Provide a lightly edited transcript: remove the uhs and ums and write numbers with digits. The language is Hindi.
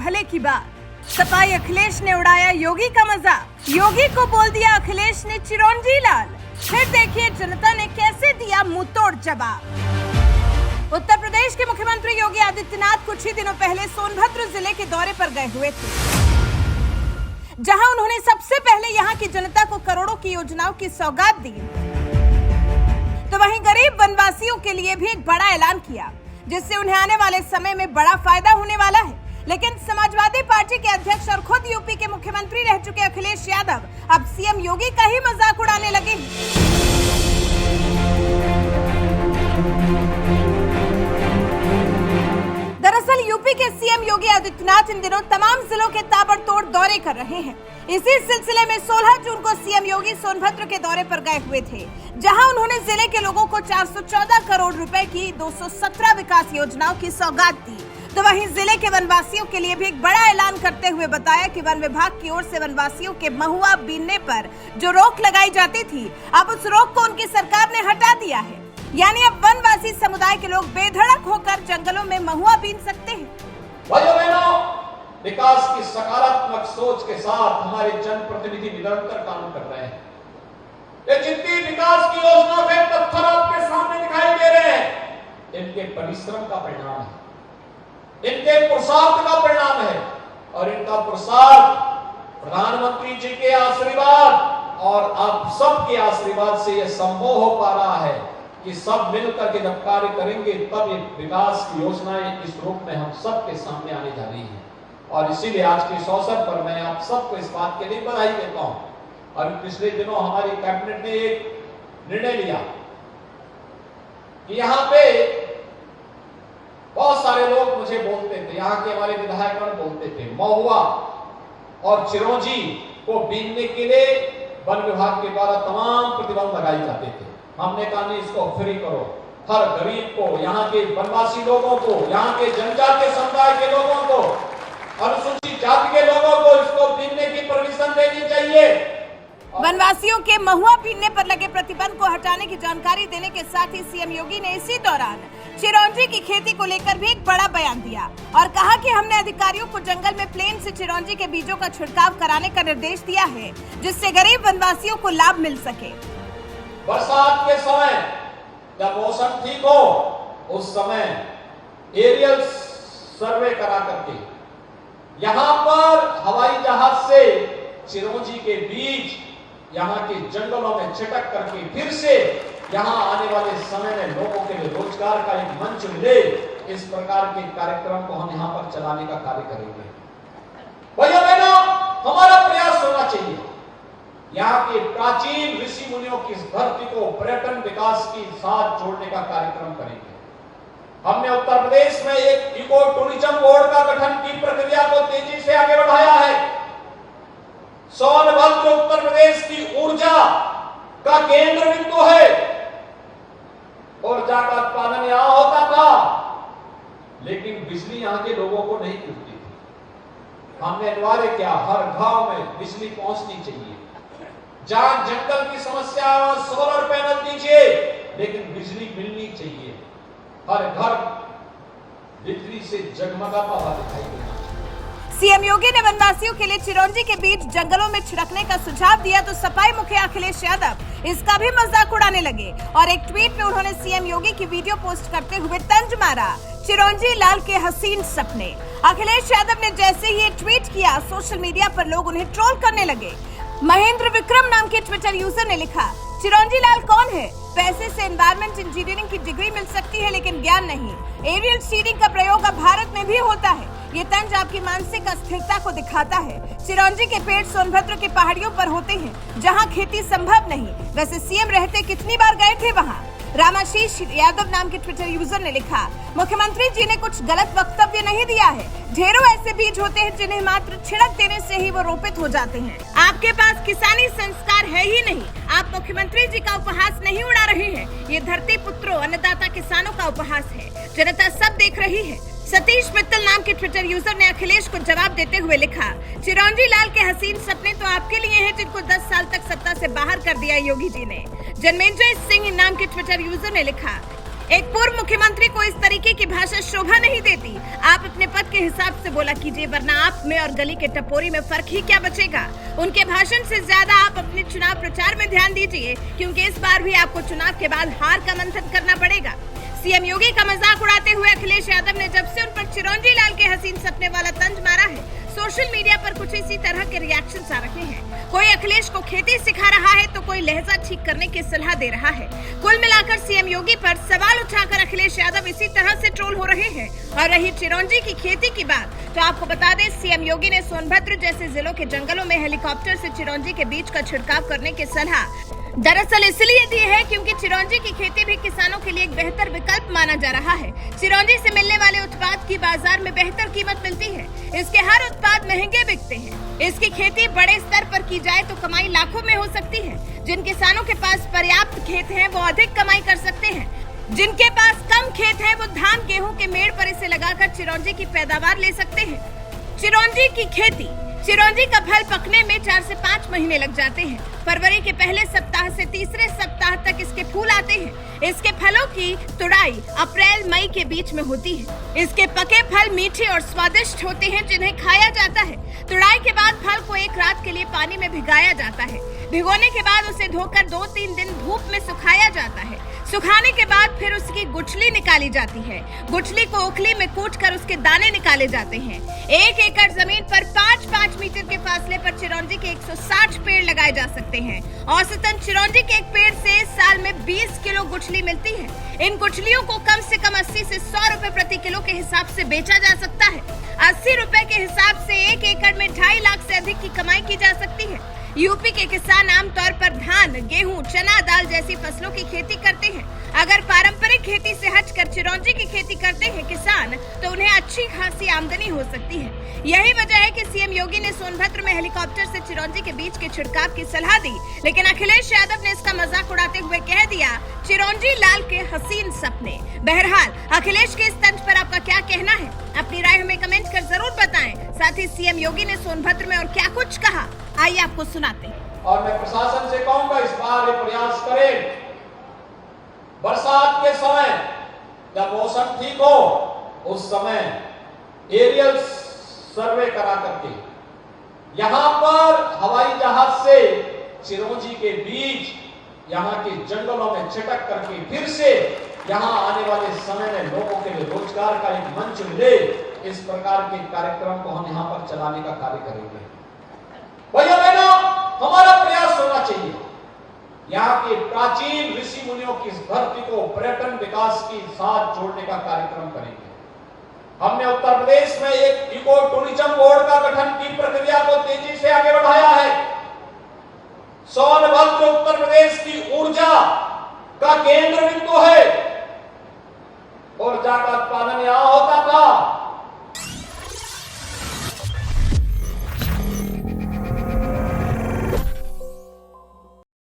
भले की बात। सपाई अखिलेश ने उड़ाया योगी का मजाक। योगी को बोल दिया अखिलेश ने चिरंजी लाल। फिर देखिए जनता ने कैसे दिया मुंहतोड़ जवाब। उत्तर प्रदेश के मुख्यमंत्री योगी आदित्यनाथ कुछ ही दिनों पहले सोनभद्र जिले के दौरे पर गए हुए थे, जहां उन्होंने सबसे पहले यहां की जनता को करोड़ों की योजनाओं की सौगात दी। तो वहीं गरीब वनवासियों के लिए भी एक बड़ा ऐलान किया, जिससे उन्हें आने वाले समय में बड़ा फायदा होने वाला है। लेकिन समाजवादी पार्टी के अध्यक्ष और खुद यूपी के मुख्यमंत्री रह चुके अखिलेश यादव अब सीएम योगी का ही मजाक उड़ाने लगे। दरअसल यूपी के सीएम योगी आदित्यनाथ इन दिनों तमाम जिलों के ताबड़तोड़ दौरे कर रहे हैं। इसी सिलसिले में 16 जून को सीएम योगी सोनभद्र के दौरे पर गए हुए थे, जहां उन्होंने जिले के लोगों को 414 करोड़ रुपए की 217 विकास योजनाओं की सौगात दी। तो वहीं जिले के वनवासियों के लिए भी एक बड़ा ऐलान करते हुए बताया कि वन विभाग की ओर से वनवासियों के महुआ बीनने पर जो रोक लगाई जाती थी, अब उस रोक को उनकी सरकार ने हटा दिया है। यानी अब वनवासी समुदाय के लोग बेधड़क होकर जंगलों में महुआ बीन सकते हैं। भाइयों बहनों, विकास की सकारात्मक सोच के साथ हमारे जनप्रतिनिधि निरंतर काम कर रहे हैं। ये जितनी विकास की योजना के पत्थर आपके सामने दिखाई दे रहे हैं, इनके परिश्रम का परिणाम है, इनके पुरुषार्थ का परिणाम है। और इनका पुरुषार्थ प्रधानमंत्री जी के आशीर्वाद और आप सबके आशीर्वाद से यह संभव हो पा रहा है कि सब मिलकर के जब कार्य करेंगे तब ये विकास की योजनाएं इस रूप में हम सबके सामने आने जा रही हैं। और इसीलिए आज के इस अवसर पर मैं आप सबको इस बात के लिए बधाई देता हूं। और पिछले दिनों हमारी कैबिनेट ने एक निर्णय लिया कि यहाँ पे बहुत सारे लोग मुझे बोलते थे, यहाँ के हमारे विधायकगण बोलते थे, महुआ और चिरौंजी को बीनने के लिए वन विभाग के द्वारा तमाम प्रतिबंध लगाए जाते थे। हमने कहा नहीं, इसको फ्री करो। हर गरीब को, यहाँ के वनवासी लोगों को, यहाँ के जनजातीय समुदाय के लोगों को, अनुसूचित जाति के लोगों को इसको बीनने की परमिशन देनी चाहिए। वनवासियों के महुआ बीनने पर लगे प्रतिबंध को हटाने की जानकारी देने के साथ ही सीएम योगी ने इसी दौरान चिरौंजी की खेती को लेकर भी एक बड़ा बयान दिया और कहा कि हमने अधिकारियों को जंगल में प्लेन से चिरौंजी के बीजों का छिड़काव कराने का निर्देश दिया है, जिससे गरीब वनवासियों को लाभ मिल सके। बरसात के समय जब मौसम ठीक हो, उस समय एरियल सर्वे करा करके यहाँ पर हवाई जहाज से चिरौंजी के बीज यहाँ के जंगलों में छिटक करके फिर से यहाँ आने वाले समय में लोगों के लिए रोजगार का एक मंच मिले, इस प्रकार के कार्यक्रम को हम यहाँ पर चलाने का कार्य करेंगे। भैया बहनों, हमारा प्रयास होना चाहिए यहाँ के प्राचीन ऋषि मुनियों की इस धरती को पर्यटन विकास के साथ जोड़ने का कार्यक्रम करेंगे। हमने उत्तर प्रदेश में एक इको टूरिज्म बोर्ड का गठन की प्रक्रिया को तेजी से आगे बढ़ाया है। सोनभद्र उत्तर प्रदेश की ऊर्जा का केंद्र बिंदु है। ऊर्जा का उत्पादन यहां होता था, लेकिन बिजली यहां के लोगों को नहीं मिलती थी। हमने अनिवार्य किया, हर गांव में बिजली पहुंचनी चाहिए। जहां जंगल की समस्या है वहां सोलर पैनल दीजिए, लेकिन बिजली मिलनी चाहिए। हर घर बिजली से जगमगाता हुआ दिखाई देना। सीएम योगी ने वनवासियों के लिए चिरौंजी के बीज जंगलों में छिड़कने का सुझाव दिया, तो सपाई मुखिया अखिलेश यादव इसका भी मजाक उड़ाने लगे और एक ट्वीट में उन्होंने सीएम योगी की वीडियो पोस्ट करते हुए तंज मारा, चिरौंजी लाल के हसीन सपने। अखिलेश यादव ने जैसे ही एक ट्वीट किया, सोशल मीडिया पर लोग उन्हें ट्रोल करने लगे। महेंद्र विक्रम नाम के ट्विटर यूजर ने लिखा, चिरौंजी लाल कौन है? पैसे से एनवायरमेंट इंजीनियरिंग की डिग्री मिल सकती है, लेकिन ज्ञान नहीं। एरियल सीडिंग का प्रयोग अब भारत में भी होता है। ये तंज आपकी मानसिक अस्थिरता को दिखाता है। चिरौंजी के पेड़ सोनभद्र की पहाड़ियों पर होते हैं, जहां खेती संभव नहीं। वैसे सीएम रहते कितनी बार गए थे वहां? रामाशीष यादव नाम के ट्विटर यूजर ने लिखा, मुख्यमंत्री जी ने कुछ गलत वक्तव्य नहीं दिया है। ढेरों ऐसे बीज होते हैं जिन्हें मात्र छिड़क देने से ही वो रोपित हो जाते हैं। आपके पास किसानी संस्कार है ही नहीं। आप मुख्यमंत्री जी का उपहास नहीं उड़ा रहे हैं। ये धरती पुत्रों, अन्नदाता किसानों का उपहास है। जनता सब देख रही है। सतीश मित्तल नाम के ट्विटर यूजर ने अखिलेश को जवाब देते हुए लिखा, चिरौंजी लाल के हसीन सपने तो आपके लिए हैं जिनको 10 साल तक सत्ता से बाहर कर दिया योगी जी ने। जन्मेजय सिंह नाम के ट्विटर यूजर ने लिखा, एक पूर्व मुख्यमंत्री को इस तरीके की भाषा शोभा नहीं देती। आप अपने पद के हिसाब से बोला कीजिए, वरना आप में और गली के टपोरी में फर्क ही क्या बचेगा। उनके भाषण से ज्यादा आप अपने चुनाव प्रचार में ध्यान दीजिए, क्योंकि इस बार भी आपको चुनाव के बाद हार का मंथन करना पड़ेगा। सीएम योगी का मजाक उड़ाते हुए अखिलेश यादव ने जब से उन पर चिरंजी लाल के हसीन सपने वाला तंज मारा है, सोशल मीडिया पर कुछ इसी तरह के रिएक्शंस आ रहे हैं। कोई अखिलेश को खेती सिखा रहा है तो कोई लहजा ठीक करने की सलाह दे रहा है। कुल मिलाकर सीएम योगी पर सवाल उठाकर अखिलेश यादव इसी तरह से ट्रोल हो रहे हैं। और रही चिरंजी की खेती की बात, तो आपको बता दें, सीएम योगी ने सोनभद्र जैसे जिलों के जंगलों में हेलीकॉप्टर से चिरंजी के बीज का छिड़काव करने की सलाह दरअसल इसलिए दी है क्योंकि चिरौंजी की खेती भी किसानों के लिए एक बेहतर विकल्प माना जा रहा है। चिरौंजी से मिलने वाले उत्पाद की बाजार में बेहतर कीमत मिलती है। इसके हर उत्पाद महंगे बिकते हैं। इसकी खेती बड़े स्तर पर की जाए तो कमाई लाखों में हो सकती है। जिन किसानों के पास पर्याप्त खेत हैं, वो अधिक कमाई कर सकते हैं। जिनके पास कम खेत है, वो धान गेहूं के मेड़ पर इसे लगाकर चिरौंजी की पैदावार ले सकते हैं। चिरौंजी की खेती, चिरौंजी का फल पकने में 4 से 5 महीने लग जाते हैं। फरवरी के पहले सप्ताह से तीसरे सप्ताह तक इसके फूल आते हैं। इसके फलों की तुड़ाई अप्रैल मई के बीच में होती है। इसके पके फल मीठे और स्वादिष्ट होते हैं, जिन्हें खाया जाता है। तुड़ाई के बाद फल को एक रात के लिए पानी में भिगाया जाता है। भिगोने के बाद उसे धोकर 2-3 दिन धूप में सुखाया जाता है। सुखाने के बाद फिर उसकी गुठली निकाली जाती है। गुठली को ओखली में कूटकर उसके दाने निकाले जाते हैं। 1 एकड़ जमीन पर 5-5 मीटर के फासले पर चिरौंजी के 160 पेड़ लगाए जा सकते हैं। औसतन चिरौंजी के एक पेड़ से साल में 20 किलो गुठली मिलती है। इन गुठलियों को कम से कम 80 से 100 रुपए प्रति किलो के हिसाब से बेचा जा सकता है। 80 रुपए के हिसाब से 1 एकड़ में 2.5 लाख से अधिक की कमाई की जा सकती है। यूपी के किसान आमतौर पर धान, गेहूं, चना दाल जैसी फसलों की खेती करते हैं। अगर पारंपरिक खेती से हटकर चिरौंजी की खेती करते हैं किसान, तो उन्हें अच्छी खासी आमदनी हो सकती है। यही वजह है कि सीएम योगी ने सोनभद्र में हेलीकॉप्टर से चिरौंजी के बीज के छिड़काव की सलाह दी। लेकिन अखिलेश यादव ने इसका मजाक उड़ाते हुए कह दिया, चिरौंजी लाल के हसीन सपने। बहरहाल अखिलेश के इस तंज पर आपका क्या कहना है? अपनी राय हमें कमेंट कर जरूर बताएं। साथ ही सीएम योगी ने सोनभद्र में और क्या कुछ कहा, आइए आपको सुनाते हैं। और मैं प्रशासन से कहूंगा, इस बार ये प्रयास करें, बरसात के समय जब मौसम ठीक हो, उस समय एरियल सर्वे करा करके यहां पर हवाई जहाज से चिरौंजी के बीज यहां के जंगलों में छिटक करके फिर से यहां आने वाले समय में लोगों के लिए रोजगार का एक मंच मिले, इस प्रकार के कार्यक्रम को हम यहां पर चलाने का कार्य करेंगे। भैया बहनों, हमारा प्रयास होना चाहिए यहाँ के प्राचीन ऋषि मुनियों की इस धरती को पर्यटन विकास के साथ जोड़ने का कार्यक्रम करेंगे। हमने उत्तर प्रदेश में एक इको टूरिज्म बोर्ड का गठन की प्रक्रिया को तेजी से आगे बढ़ाया है। सोनभद्र उत्तर प्रदेश की ऊर्जा का केंद्र बिंदु है। ऊर्जा का